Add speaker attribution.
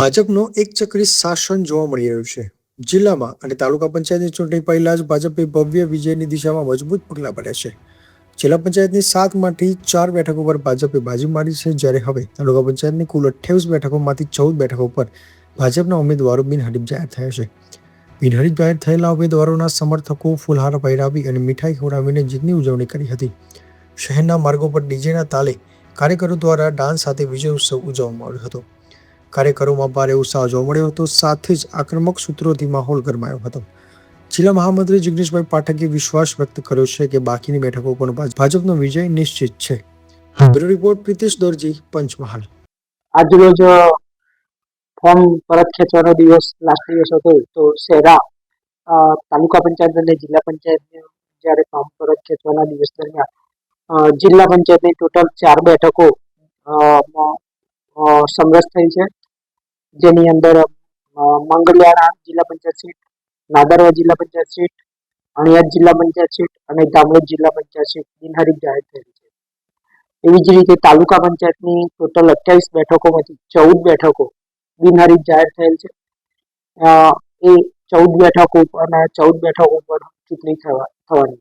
Speaker 1: ભાજપનો એકચક્રી શાસન જોવા મળી રહ્યું છે. જિલ્લામાં અને તાલુકા પંચાયતની ચૂંટણી પહેલા જ ભાજપે ભવ્ય વિજયની દિશામાં મજબૂત પગલાં ભર્યા છે. જિલ્લા પંચાયતની 7માંથી 4 બેઠકો પર ભાજપે બાજી મારી છે, જ્યારે હવે તાલુકા પંચાયતની કુલ 28 બેઠકોમાંથી 14 બેઠકો પર ભાજપના ઉમેદવારો બિનહરીફ જાહેર થયા છે. બિનહરીફ જાહેર થયેલા ઉમેદવારોના સમર્થકો ફૂલહાર પહેરાવી અને મીઠાઈ ખવડાવીને જીતની ઉજવણી કરી હતી. શહેરના માર્ગો પર ડીજેના તાલે કાર્યકરો દ્વારા ડાન્સ સાથે વિજય ઉત્સવ ઉજવવામાં આવ્યો હતો. કાર્યકરોમાં ભારે ઉત્સાહ જોવા મળ્યો હતો. સાથે જ આક્રમક સૂત્રોથી માહોલ ગરમાયો હતો. જિલ્લા મહામંત્રી જિગ્નેશભાઈ પાઠકે વિશ્વાસ વ્યક્ત કર્યો છે કે બાકીની બેઠકો પણ ભાજપનો વિજય નિશ્ચિત છે. Bureau report Pritesh Dorji, Panchmahal.
Speaker 2: આજરોજ ફોર્મ પરત ખેંચવાનો દિવસ લાસ્ટ દિવસ હતો, તો શહેરા તાલુકા પંચાયત અને જિલ્લા પંચાયતને જ્યારે ફોર્મ પરત ખેંચવાના દિવસ દરમિયાન જિલ્લા પંચાયતની ટોટલ 4 બેઠકો સમરસ થઈ છે, જેની અંદર મંગલિયાણા જિલ્લા પંચાયત સીટ, નાદરવા જિલ્લા પંચાયત સીટ, અણિયાદ જિલ્લા પંચાયત સીટ અને દામોદ જિલ્લા પંચાયત સીટ બિનહરીફ જાહેર થયેલી છે. એવી જ રીતે તાલુકા પંચાયતની ટોટલ 28 બેઠકોમાંથી 14 બેઠકો બિનહરીફ જાહેર થયેલ છે. એ 14 બેઠકો ઉપર ચૂંટણી થવાની